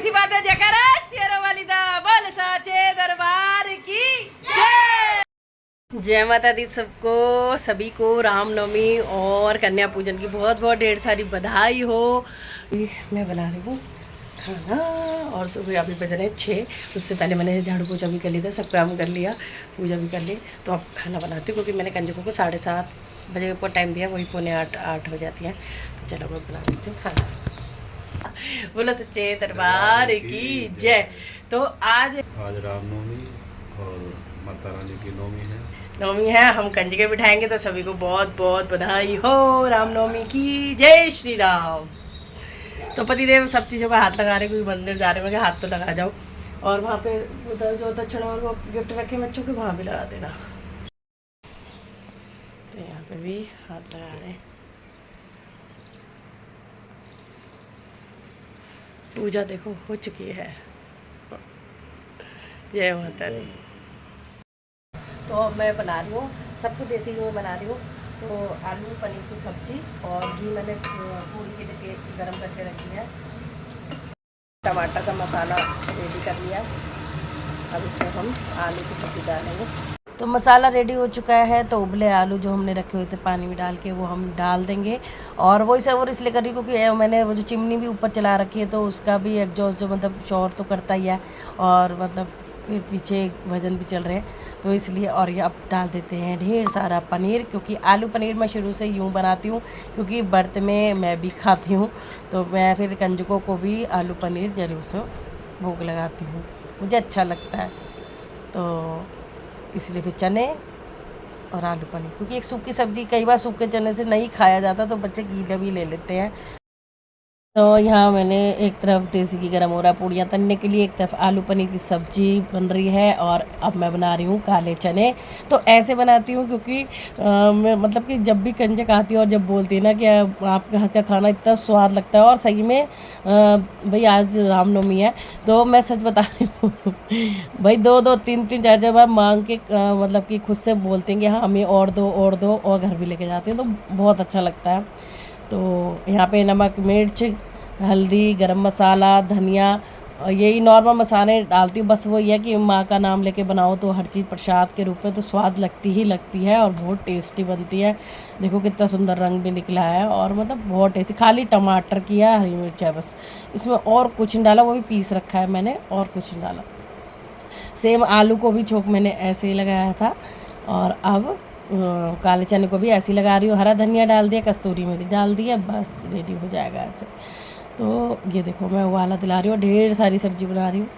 सी बात है, जयकारा शेरों वाली दा बोल साचे दरबार की जय। जय माता दी सबको, सभी को रामनवमी और कन्या पूजन की बहुत बहुत ढेर सारी बधाई हो। मैं बना रही हूँ खाना और सुबह अभी बज रहे हैं 6। उससे पहले मैंने झाड़ू पोछा भी कर लिया था, सब काम कर लिया, पूजा भी कर ली। तो अब खाना बनाती हूँ क्योंकि मैंने कंजकों को 7:30 बजे को टाइम दिया, वही 7:45 बजे आती हैं। तो चलो मैं बना लेती हूँ खाना। बोलो सच्चे दरबार की जय। तो आज रामनवमी और माता रानी की नवमी है। नवमी है, हम कंजके बिठाएंगे, तो सभी को बहुत बहुत बधाई हो रामनवमी की जय श्री राम। तो पतिदेव सब चीज़ों का हाथ लगा रहे, कोई मंदिर जा रहे हैं, हाथ तो लगा जाओ। और वहाँ पे उधर जो दक्षिण और वो गिफ्ट रखे बच्चों के, वहाँ भी लगा देना। तो यहाँ पे भी हाथ लगा रहे हैं। पूजा देखो हो चुकी है। जय माता दी। तो मैं बना रही हूँ, सब कुछ देसी घी में बना रही हूँ। तो आलू पनीर की सब्जी और घी मैंने पूरी के लिए गरम करके रखी है। टमाटर का मसाला रेडी कर लिया। अब इसमें हम आलू की सब्जी डालेंगे। तो मसाला रेडी हो चुका है। तो उबले आलू जो हमने रखे हुए थे पानी में डाल के, वो हम डाल देंगे। और वही सब और इसलिए कर रही हूँ क्योंकि मैंने वो जो चिमनी भी ऊपर चला रखी है, तो उसका भी एग्जॉस्ट जो मतलब शोर तो करता ही है, और मतलब पीछे भजन भी चल रहे हैं, तो इसलिए। और ये अब डाल देते हैं ढेर सारा पनीर, क्योंकि आलू पनीर मैं शुरू से यूँ बनाती हूँ क्योंकि व्रत में मैं भी खाती हूँ। तो मैं फिर कंजकों को भी आलू पनीर जरूर से भोग लगाती हूँ, मुझे अच्छा लगता है। तो इसलिए फिर चने और आलू पनीर, क्योंकि एक सूखी सब्ज़ी कई बार सूखे चने से नहीं खाया जाता, तो बच्चे गीले भी ले लेते हैं। तो यहाँ मैंने एक तरफ देसी घी गरम हो रहा है पूड़ियाँ तलने के लिए, एक तरफ आलू पनीर की सब्ज़ी बन रही है, और अब मैं बना रही हूँ काले चने। तो ऐसे बनाती हूँ क्योंकि मैं मतलब कि जब भी कंजक आती है और जब बोलती है ना कि आपके हाथ का खाना इतना स्वाद लगता है, और सही में भाई आज रामनवमी है, तो मैं सच बता रही हूँ भाई 2-2, 3-3, 4-4 बार मांग के मतलब कि खुद से बोलते हैं कि हाँ हमें और दो, और घर भी लेके जाते हैं, तो बहुत अच्छा लगता है। तो यहाँ पे नमक, मिर्च, हल्दी, गरम मसाला, धनिया, और यही नॉर्मल मसाले डालती हूँ। बस वो ये है कि माँ का नाम लेके बनाओ तो हर चीज़ प्रसाद के रूप में तो स्वाद लगती ही लगती है, और बहुत टेस्टी बनती है। देखो कितना सुंदर रंग भी निकला है, और मतलब बहुत टेस्टी। खाली टमाटर की है, हरी मिर्च है बस, इसमें और कुछ नहीं डाला, वो भी पीस रखा है मैंने, और कुछ नहीं डाला। सेम आलू को भी छोंक मैंने ऐसे ही लगाया था, और अब काले चने को भी ऐसे ही लगा रही हूँ। हरा धनिया डाल दिया, कस्तूरी मेथी डाल दिया, बस रेडी हो जाएगा ऐसे। तो ये देखो मैं उबाला दिला रही हूँ, ढेर सारी सब्ज़ी बना रही हूँ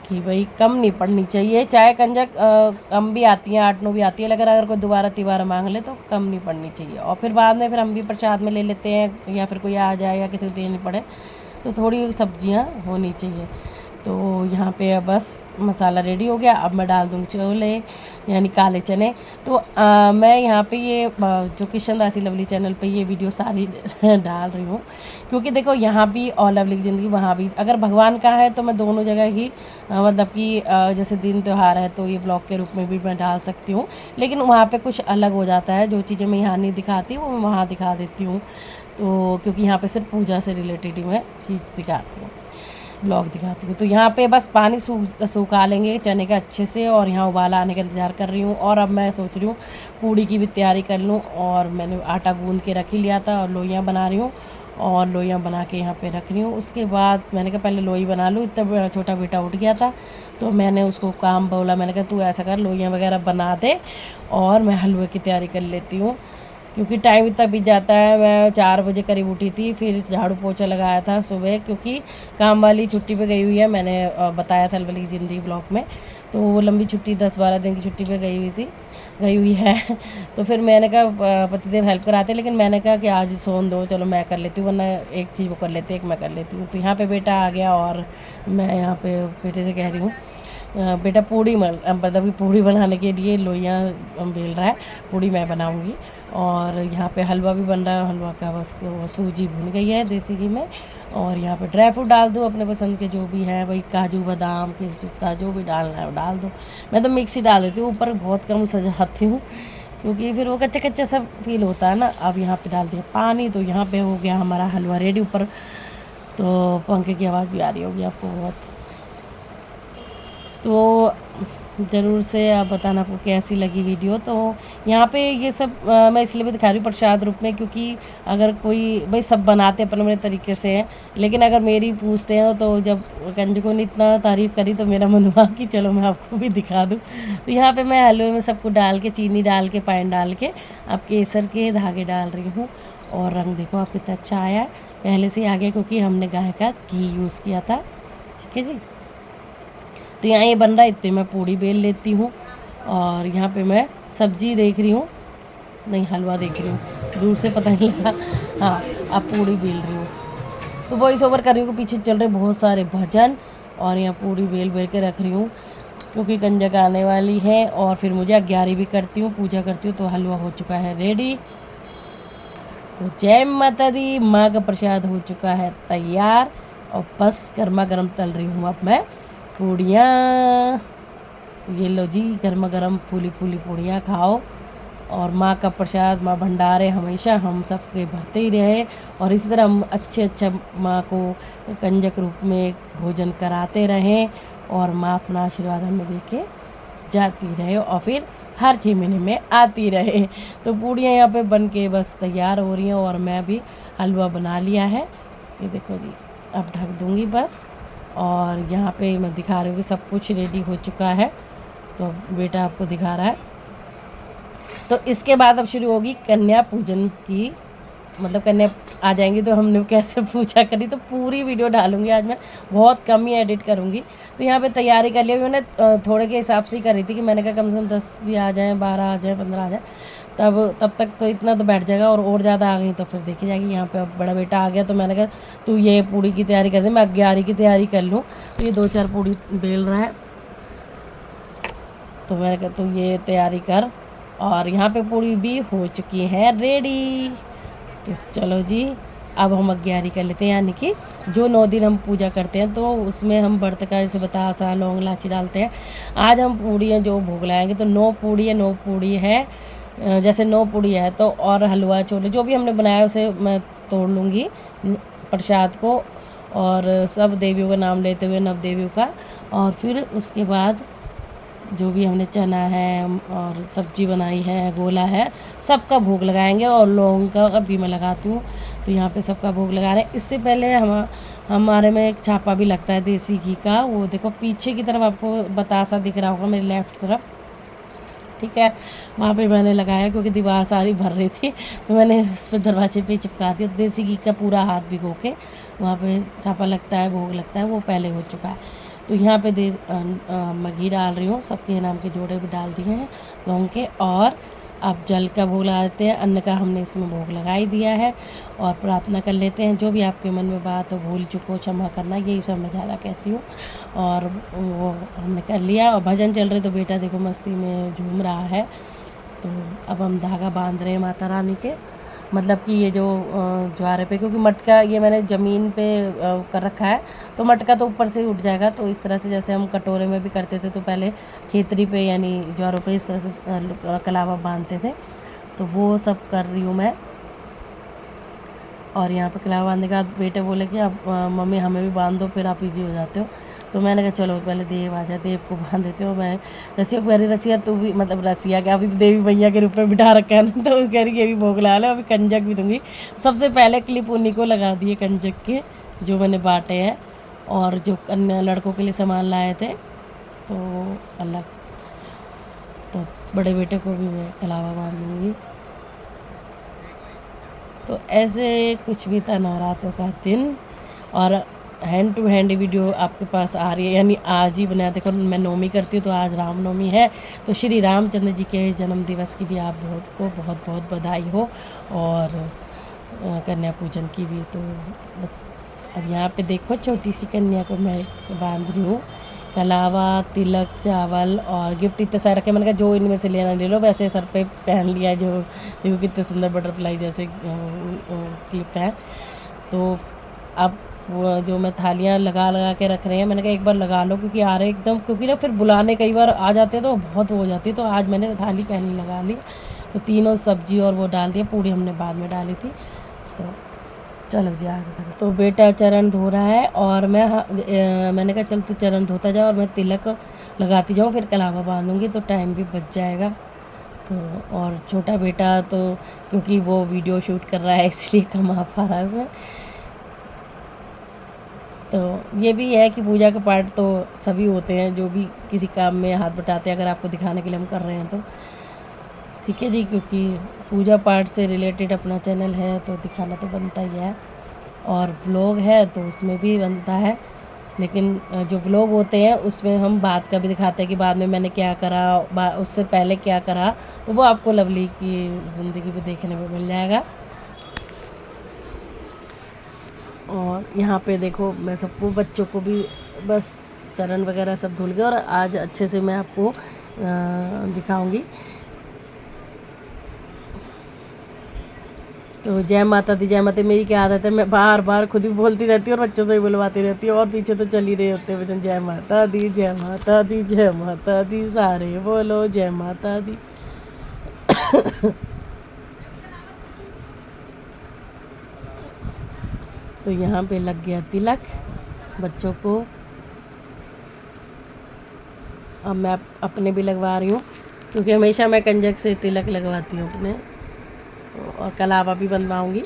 कि भाई कम नहीं पड़नी चाहिए। चाहे कंजक कम भी आती हैं, 8-9 भी आती है, लेकिन अगर कोई दोबारा तिबारा मांग ले तो कम नहीं पड़नी चाहिए। और फिर बाद में फिर हम भी प्रसाद में ले लेते हैं, या फिर कोई आ जाए या किसी को देनी पड़े, तो थोड़ी सब्जियाँ होनी चाहिए। तो यहाँ पे बस मसाला रेडी हो गया। अब मैं डाल दूँगी छोले यानी काले चने। तो मैं यहाँ पे ये जो किशन दासी लवली चैनल पे ये वीडियो सारी डाल रही हूँ, क्योंकि देखो यहाँ भी और लवली की ज़िंदगी, वहाँ भी अगर भगवान का है तो मैं दोनों जगह ही मतलब कि जैसे दिन त्यौहार है तो ये ब्लॉग के रूप में भी मैं डाल सकती हूँ, लेकिन वहाँ पे कुछ अलग हो जाता है। जो चीज़ें मैं यहाँ नहीं दिखाती वो मैं वहाँ दिखा देती हूँ। तो क्योंकि यहाँ पे सिर्फ पूजा से रिलेटेड ही मैं चीज़ दिखाती हूँ, ब्लॉग दिखाती हूँ। तो यहाँ पे बस पानी सूखा लेंगे चने का अच्छे से, और यहाँ उबाला आने का इंतज़ार कर रही हूँ। और अब मैं सोच रही हूँ पूड़ी की भी तैयारी कर लूँ, और मैंने आटा गूंद के रख ही लिया था, और लोइयाँ बना रही हूँ, और लोइयाँ बना के यहाँ पे रख रही हूँ। उसके बाद मैंने कहा पहले लोई बना लूँ, इतना छोटा बेटा उठ गया था, तो मैंने उसको काम बोला, मैंने कहा तू ऐसा कर लोइयाँ वगैरह बना दे, और मैं हलवे की तैयारी कर लेती हूँ, क्योंकि टाइम इतना बीत जाता है। मैं 4 बजे करीब उठी थी, फिर झाड़ू पोछा लगाया था सुबह, क्योंकि काम वाली छुट्टी पे गई हुई है, मैंने बताया था लवली की ज़िंदगी ब्लॉग में। तो वो लंबी छुट्टी 10-12 दिन की छुट्टी पे गई हुई है तो फिर मैंने कहा पतिदेव हेल्प कराते, लेकिन मैंने कहा कि आज सोन दो, चलो मैं कर लेती हूँ, वरना एक चीज़ वो कर लेते, एक मैं कर लेती हूँ। तो यहाँ पर बेटा आ गया, और मैं यहाँ पर बेटे से कह रही हूँ बेटा पूड़ी मतलब कि पूड़ी बनाने के लिए लोइयाँ बेल रहा है, पूड़ी मैं बनाऊँगी। और यहाँ पे हलवा भी बन रहा है, हलवा का बस वो सूजी भून गई है देसी घी में, और यहाँ पे ड्राई फ्रूट डाल दो अपने पसंद के जो भी है, वही काजू बादाम पिस्ता जो भी डालना है वो डाल दो। मैं तो मिक्स ही डाल देती हूँ, ऊपर बहुत कम सजाती हूँ क्योंकि फिर वो कच्चा कच्चा सा फील होता है ना। अब यहाँ पे डाल दिया पानी, तो यहाँ पे हो गया हमारा हलवा रेडी। ऊपर तो पंखे की आवाज़ भी आ रही होगी आपको बहुत। तो ज़रूर से आप बताना आपको कैसी लगी वीडियो। तो यहाँ पे ये सब मैं इसलिए भी दिखा रही हूँ प्रसाद रूप में, क्योंकि अगर कोई भाई सब बनाते अपने अपने तरीके से हैं, लेकिन अगर मेरी पूछते हैं तो जब कंजकों ने इतना तारीफ़ करी तो मेरा मन हुआ कि चलो मैं आपको भी दिखा दूँ। तो यहाँ पे मैं हलवे में सबको डाल के, चीनी डाल के, पानी डाल के अब केसर के धागे डाल रही हूँ। और रंग देखो आप कितना अच्छा आया है, पहले से ही आ गया क्योंकि हमने गाय का घी यूज़ किया था। ठीक है जी। तो यहाँ ये बन रहा है, इतने मैं पूड़ी बेल लेती हूँ। और यहाँ पे मैं सब्जी देख रही हूँ, नहीं हलवा देख रही हूँ, दूर से पता नहीं लगा। हाँ, अब पूड़ी बेल रही हूँ। तो वॉइस ओवर कर रही हूँ, पीछे चल रहे बहुत सारे भजन। और यहाँ पूड़ी बेल बेल के रख रही हूँ क्योंकि कंजक आने वाली है। और फिर मुझे 11 भी करती हूँ, पूजा करती हूँ। तो हलवा हो चुका है रेडी। तो जय माता दी, माँ का प्रसाद हो चुका है तैयार। और बस गर्मा गर्म तल रही हूँ अब मैं पूड़ियाँ। ये लो जी, गर्मा गर्म फूली फूली पूड़ियाँ खाओ। और माँ का प्रसाद, माँ भंडारे हमेशा हम सबके भरते ही रहे। और इसी तरह हम अच्छे माँ को कंजक रूप में भोजन कराते रहें। और माँ अपना आशीर्वाद हमें दे के जाती रहे और फिर हर 6 महीने में आती रहे। तो पूड़ियाँ यहाँ पे बन के बस तैयार हो रही हैं। और मैं भी हलवा बना लिया है, ये देखो जी। अब ढक दूँगी बस। और यहाँ पे मैं दिखा रही हूँ कि सब कुछ रेडी हो चुका है। तो बेटा आपको दिखा रहा है। तो इसके बाद अब शुरू होगी कन्या पूजन की, मतलब कन्या आ जाएंगी तो हमने कैसे पूजा करी, तो पूरी वीडियो डालूंगी आज मैं, बहुत कम ही एडिट करूंगी। तो यहाँ पे तैयारी कर लिया मैंने, थोड़े के हिसाब से ही करी थी कि मैंने कहा कम से कम 10 भी आ जाएँ, 12 आ जाएँ, 15 आ जाए, तब तक तो इतना तो बैठ जाएगा। और ज़्यादा आ गई तो फिर देखी जाएगी। यहाँ पे अब बड़ा बेटा आ गया तो मैंने कहा तू ये पूड़ी की तैयारी कर दे, मैं 11 की तैयारी कर लूँ। तो ये 2-4 पूड़ी बेल रहा है, तो मैंने कहा तू ये तैयारी कर। और यहाँ पे पूड़ी भी हो चुकी है रेडी। तो चलो जी, अब हम 11 कर लेते हैं, यानी कि जो 9 दिन हम पूजा करते हैं तो उसमें हम व्रत का जैसे बतासा, लौंग, इलायची डालते हैं। आज हम पूड़ियाँ जो भोग लाएंगे तो 9 पूड़ी है, 9 पूड़ी है, जैसे 9 पूड़ी है तो। और हलवा छोले जो भी हमने बनाया उसे मैं तोड़ लूँगी प्रसाद को, और सब देवियों का नाम लेते हुए, नव देवियों का। और फिर उसके बाद जो भी हमने चना है और सब्जी बनाई है, गोला है, सबका भोग लगाएंगे। और लौंग का भी मैं लगाती हूँ। तो यहाँ पे सबका भोग लगा रहे हैं। इससे पहले हमारे में एक छापा भी लगता है देसी घी का, वो देखो पीछे की तरफ आपको बतासा दिख रहा होगा मेरी लेफ़्ट तरफ। ठीक है, वहाँ पे मैंने लगाया क्योंकि दीवार सारी भर रही थी, तो मैंने इस पर दरवाजे पे चिपका दिया। देसी घी का पूरा हाथ भिगो के वहाँ पे छापा लगता है, भोग लगता है, वो पहले हो चुका है। तो यहाँ पे मैं घी डाल रही हूँ, सबके नाम के जोड़े भी डाल दिए हैं लौंग के। और अब जल का भोग लगा देते हैं, अन्न का हमने इसमें भोग लगा ही दिया है। और प्रार्थना कर लेते हैं, जो भी आपके मन में बात हो, भूल चुको क्षमा करना, यही सब मैं ज़्यादा कहती हूँ। और वो हमने कर लिया। और भजन चल रहे तो बेटा देखो मस्ती में झूम रहा है। तो अब हम धागा बांध रहे हैं माता रानी के, मतलब कि ये जो ज्वारे पे, क्योंकि मटका ये मैंने ज़मीन पे कर रखा है तो मटका तो ऊपर से ही उठ जाएगा। तो इस तरह से जैसे हम कटोरे में भी करते थे तो पहले खेतरी पे यानी ज्वारों पे इस तरह से कलावा बांधते थे, तो वो सब कर रही हूँ मैं। और यहाँ पे कलावा बांधने के बाद बेटे बोले कि अब मम्मी हमें भी बांध दो, फिर आप इजी हो जाते हो। तो मैंने कहा चलो पहले देव आ जाए, देव को बांध देते हो। मैं रसिया को कह रही, रसिया तू भी, मतलब रसिया क्या, अभी देवी मैया के रूप में बिठा रखा है ना, तो वो कह रही ये भी भोग ला लो, अभी कंजक भी दूँगी। सबसे पहले क्लिप उन्हीं को लगा दिए कंजक के जो मैंने बांटे हैं, और जो कन्या लड़कों के लिए सामान लाए थे तो अलग। तो बड़े बेटे को भी मैं कलावा बांध दूँगी। तो ऐसे कुछ भी था नवरात्रों का दिन। और हैंड टू हैंड वीडियो आपके पास आ रही है, यानी आज ही बनाया। देखो मैं नवमी करती हूँ तो आज रामनवमी है, तो श्री रामचंद्र जी के जन्म दिवस की भी आप बहुत बहुत बधाई हो, और कन्या पूजन की भी। तो अब यहाँ पे देखो छोटी सी कन्या को मैं बांध रही हूँ, कलावा, तिलक, चावल और गिफ्ट इतने सारे रखे। मैंने कहा जो इनमें से लेना ले लो, वैसे सर पे पहन लिया, जो देखो कितने सुंदर बटरफ्लाई जैसे क्लिप है। तो अब वो जो मैं थालियाँ लगा के रख रहे हैं, मैंने कहा एक बार लगा लो क्योंकि आ रहे एकदम, क्योंकि ना फिर बुलाने कई बार आ जाते हैं तो बहुत हो जाती है। तो आज मैंने थाली पहले लगा ली, तो तीनों सब्जी और वो डाल दिया, पूड़ी हमने बाद में डाली थी। तो चलो जी आगे। तो बेटा चरण धो रहा है और मैंने कहा चल तू चरण धोता जा और मैं तिलक लगाती जाऊँ, फिर कलावा बांधूंगी तो टाइम भी बच जाएगा। तो और छोटा बेटा तो क्योंकि वो वीडियो शूट कर रहा है इसलिए कमा पा रहा है उसमें। तो ये भी है कि पूजा के पाठ तो सभी होते हैं, जो भी किसी काम में हाथ बटाते हैं, अगर आपको दिखाने के लिए हम कर रहे हैं तो ठीक है जी, क्योंकि पूजा पाठ से रिलेटेड अपना चैनल है तो दिखाना तो बनता ही है। और व्लॉग है तो उसमें भी बनता है, लेकिन जो व्लॉग होते हैं उसमें हम बाद का भी दिखाते हैं कि बाद में मैंने क्या करा, उससे पहले क्या करा, तो वो आपको लवली की ज़िंदगी भी देखने में मिल जाएगा। और यहाँ पे देखो मैं सबको बच्चों को भी बस चरण वगैरह सब धुल गए और आज अच्छे से मैं आपको दिखाऊंगी। तो जय माता दी, जय माता। मेरी क्या आदत है, मैं बार बार खुद भी बोलती रहती हूँ और बच्चों से भी बुलवाती रहती हूँ और पीछे तो चल ही रहे होते हैं जय माता दी, जय माता दी, जय माता दी, सारे बोलो जय माता दी। तो यहाँ पे लग गया तिलक बच्चों को। अब मैं अपने भी लगवा रही हूँ क्योंकि हमेशा मैं कंजक से तिलक लगवाती हूँ अपने, और कलावा भी बनवाऊँगी।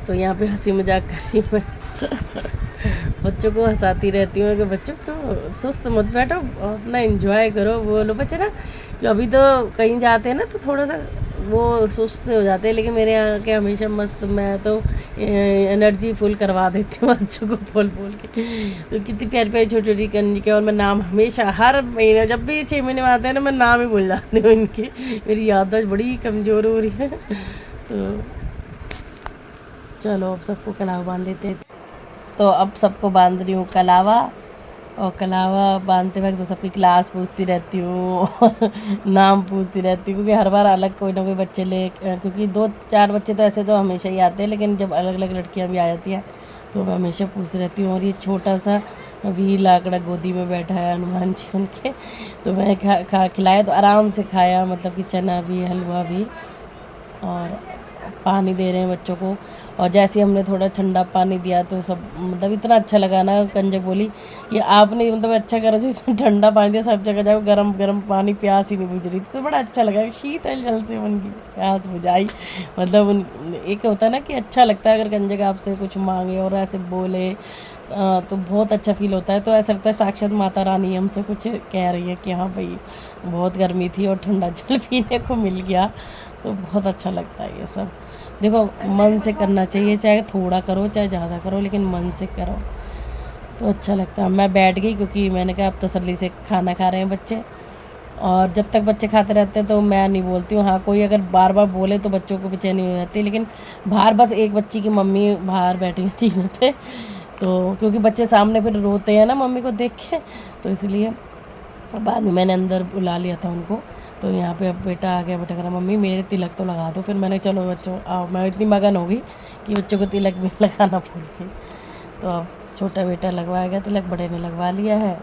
तो यहाँ पे हंसी मजाक कर रही हूँ मैं बच्चों को हंसाती रहती हूँ कि बच्चों को सुस्त मत बैठो, अपना एंजॉय करो। बोलो बच्चे ना कि अभी तो कहीं जाते हैं ना तो थोड़ा सा वो सुस्त हो जाते हैं, लेकिन मेरे यहाँ के हमेशा मस्त, मैं तो एनर्जी फुल करवा देती हूँ बच्चों को बोल बोल के। तो कितनी प्यारी प्यारी छोटी छोटी करनी के, और मैं नाम हमेशा हर महीने जब भी 6 महीने में आते हैं ना मैं नाम ही भूल जाती हूँ इनकी, मेरी याददाश्त बड़ी कमज़ोर हो रही है। तो चलो अब सबको कलावा बांध देते हैं। तो अब सबको बांध रही हूँ कलावा, और कलावा बांधते वक्त तो सबकी क्लास पूछती रहती हूँ और नाम पूछती रहती हूँ, क्योंकि हर बार अलग कोई ना कोई बच्चे क्योंकि 2-4 बच्चे तो ऐसे तो हमेशा ही आते हैं, लेकिन जब अलग अलग लड़कियाँ भी आ जाती हैं तो मैं हमेशा पूछती रहती हूँ। और ये छोटा सा वीर लाकड़ा गोदी में बैठा है हनुमान जी उनके, तो मैं खिलाया तो आराम से खाया, मतलब कि चना भी हलवा भी, और पानी दे रहे हैं बच्चों को। और जैसे हमने थोड़ा ठंडा पानी दिया तो सब मतलब इतना अच्छा लगा ना, कंजक बोली कि आपने मतलब अच्छा करा जो इतना ठंडा पानी दिया, सब जगह जाओ गरम गरम पानी, प्यास ही नहीं बुझ रही थी। तो बड़ा अच्छा लगा, शीतल जल से उनकी प्यास बुझाई। मतलब एक होता है ना कि अच्छा लगता है अगर कंजक आपसे कुछ मांगे और ऐसे बोले तो बहुत अच्छा फील होता है। तो ऐसा लगता है साक्षात माता रानी हमसे कुछ कह रही है कि हाँ भाई बहुत गर्मी थी और ठंडा जल पीने को मिल गया। तो बहुत अच्छा लगता है ये सब। देखो मन से करना चाहिए, चाहे थोड़ा करो चाहे ज़्यादा करो, लेकिन मन से करो तो अच्छा लगता है। मैं बैठ गई क्योंकि मैंने कहा अब तसल्ली से खाना खा रहे हैं बच्चे, और जब तक बच्चे खाते रहते हैं तो मैं नहीं बोलती हूँ। हाँ कोई अगर बार बार बोले तो बच्चों को बेचैनी हो जाती है, लेकिन बाहर बस एक बच्ची की मम्मी बाहर बैठी हुई तीनों पे, तो क्योंकि बच्चे सामने फिर रोते हैं ना मम्मी को देख के, तो इसलिए बाद में मैंने अंदर बुला लिया था उनको। तो यहाँ पे अब बेटा आ गया, बेटा कह रहा मम्मी मेरे तिलक तो लगा दो। फिर मैंने चलो बच्चों आओ, मैं इतनी मगन हो गई कि बच्चों को तिलक भी लगाना भूल गई। तो अब छोटा बेटा लगवाएगा तिलक, बड़े ने लगवा लिया है।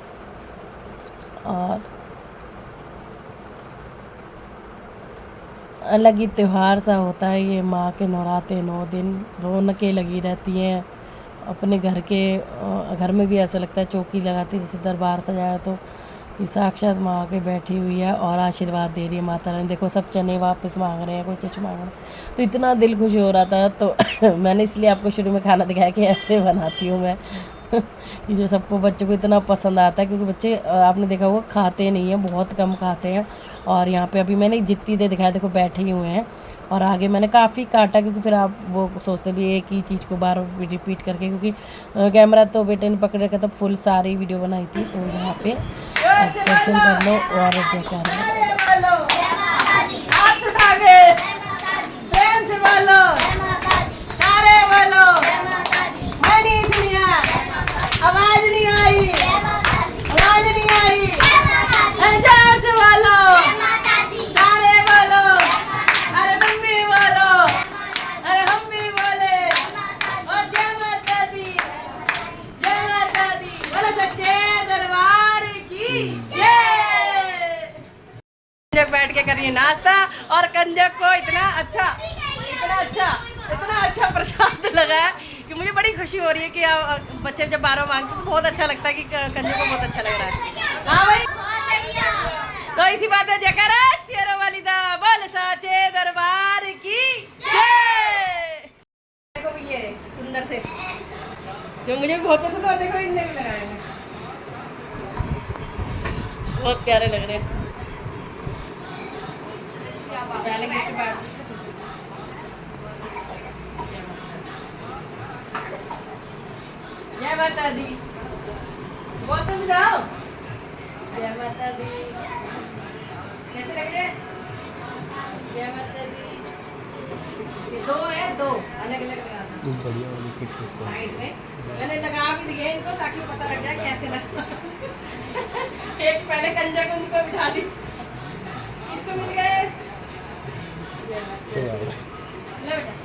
और अलग ही त्यौहार सा होता है ये, माँ के नवराते 9 दिन रौनकें लगी रहती हैं अपने घर में भी ऐसा लगता है चौकी लगाती जैसे दरबार सजाया, तो कि साक्षात माँ आके बैठी हुई है और आशीर्वाद दे रही है माता रानी। देखो सब चने वापस मांग रहे हैं, कोई कुछ मांग रहा है, तो इतना दिल खुश हो रहा था। तो मैंने इसलिए आपको शुरू में खाना दिखाया कि ऐसे बनाती हूँ मैं कि जो सबको बच्चों को इतना पसंद आता है, क्योंकि बच्चे आपने देखा होगा खाते नहीं हैं, बहुत कम खाते हैं। और यहाँ पे अभी मैंने जितनी देर दिखाया देखो बैठे ही हुए हैं, और आगे मैंने काफ़ी काटा क्योंकि फिर आप वो सोचते भी एक ही चीज़ को बार रिपीट करके, क्योंकि कैमरा तो बेटे ने पकड़ रखा था, फुल सारी वीडियो बनाई थी। तो यहाँ पे दर्शन कर लो और आवाज नहीं आई, आवाज नहीं आई, से बोलो, सारे बोलो, अरे तुम भी बोलो, अरे हम भी बोले, और जय माता दी, बोलो सच्चे दरबार की जय। कंजक बैठ के करिए नाश्ता, और कंजक को इतना अच्छा इतना अच्छा प्रसाद लगा है कि मुझे बड़ी खुशी हो रही है कि बच्चे जब बारह मांगते तो बहुत अच्छा लगता है कि कंजू को बहुत अच्छा लग रहा है। हाँ भाई, तो इसी बात है जयकारा शेरों वाली दा बोल साचे दरबार की जय। देखो ये सुंदर से जो मुझे बहुत पसंद है, देखो इनने भी लगाए हैं, बहुत प्यारे लग रहे हैं। डालेंगे इसके बाद जय माता दी, बहुत समझाओ। जय माता दी, कैसे लग रहे हैं? जय माता दी। ये दो है, दो अलग अलग लगा बढ़िया वाली किट साइड में मैंने लगा भी दिए इनको ताकि पता लग जाए कैसे लगता। एक पहले कंजा को उनको बिठा दी, इसको मिल गए। ले बेटा।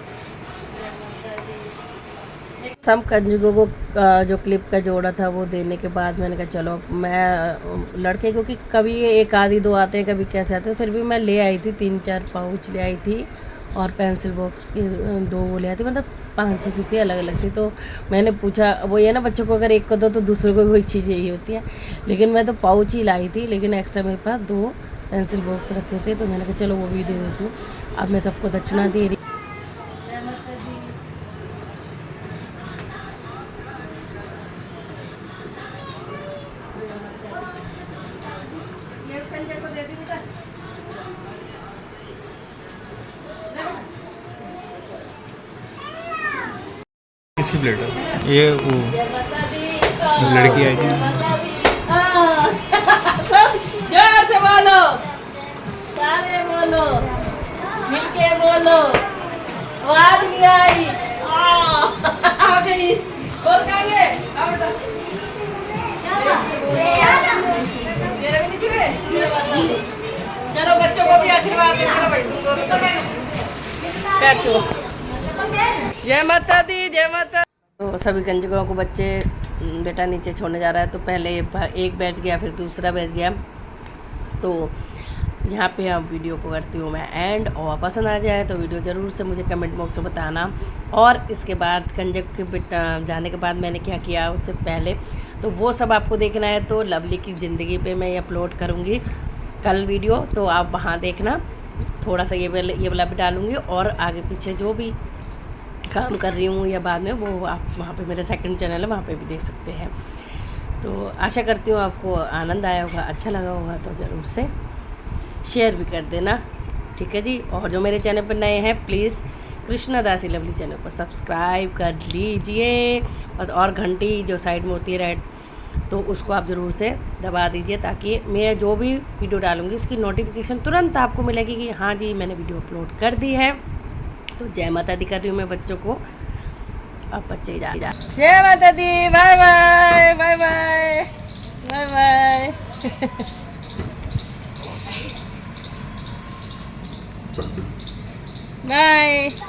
सब कंजुगों को जो क्लिप का जोड़ा था वो देने के बाद मैंने कहा चलो मैं लड़के क्योंकि कभी एक आधी दो आते हैं, कभी कैसे आते हैं, फिर भी मैं ले आई थी 3-4 पाउच ले आई थी और पेंसिल बॉक्स की 2 वो ले आई थी, मतलब 5-6 थी अलग अलग थी। तो मैंने पूछा, वो ये ना बच्चों को अगर एक को दो तो दूसरे को कोई चीज़ यही होती है, लेकिन मैं तो पाउच ही लाई थी, लेकिन एक्स्ट्रा मेरे पास 2 पेंसिल बॉक्स रखे थे, तो मैंने कहा चलो वो भी दे देती हूँ। अब मैं सबको दक्षिणा दे रही। किसकी प्लेट है ये? वो लड़की आई थी। जोर से बोलो, सारे बोलो, मिलके बोलो, आवाज नहीं आई। आ गई, बोल कांगे, आओ बेटा। मेरे भी नीचे में, चलो बच्चों को भी आशीर्वाद दे। चलो भाई, पैर छुओ। जय माता दी, जय माता। तो सभी कंजकों को बच्चे बेटा नीचे छोड़ने जा रहा है, तो पहले एक बैच गया, फिर दूसरा बैच गया। तो यहाँ पे अब वीडियो को करती हूँ मैं एंड, और पसंद आ जाए तो वीडियो ज़रूर से मुझे कमेंट बॉक्स में बताना। और इसके बाद कंजक के जाने के बाद मैंने क्या किया उससे पहले, तो वो सब आपको देखना है तो लवली की ज़िंदगी पे मैं अपलोड करूँगी कल वीडियो, तो आप वहाँ देखना। थोड़ा सा ये वाला भी डालूँगी, और आगे पीछे जो भी काम कर रही हूँ या बाद में वो आप वहाँ पे मेरा सेकंड चैनल है, वहाँ पे भी देख सकते हैं। तो आशा करती हूँ आपको आनंद आया होगा, अच्छा लगा होगा, तो ज़रूर से शेयर भी कर देना, ठीक है जी। और जो मेरे चैनल पर नए हैं प्लीज़ कृष्णा दासी लवली चैनल को सब्सक्राइब कर लीजिए, और घंटी जो साइड में होती है रेड, तो उसको आप ज़रूर से दबा दीजिए, ताकि मैं जो भी वीडियो डालूँगी उसकी नोटिफिकेशन तुरंत आपको मिलेगी कि हाँ जी मैंने वीडियो अपलोड कर दी है। तो जय माता दी कर रही हूँ मैं बच्चों को, अब बच्चे जा जय माता दी, bye bye bye bye bye bye. Bye.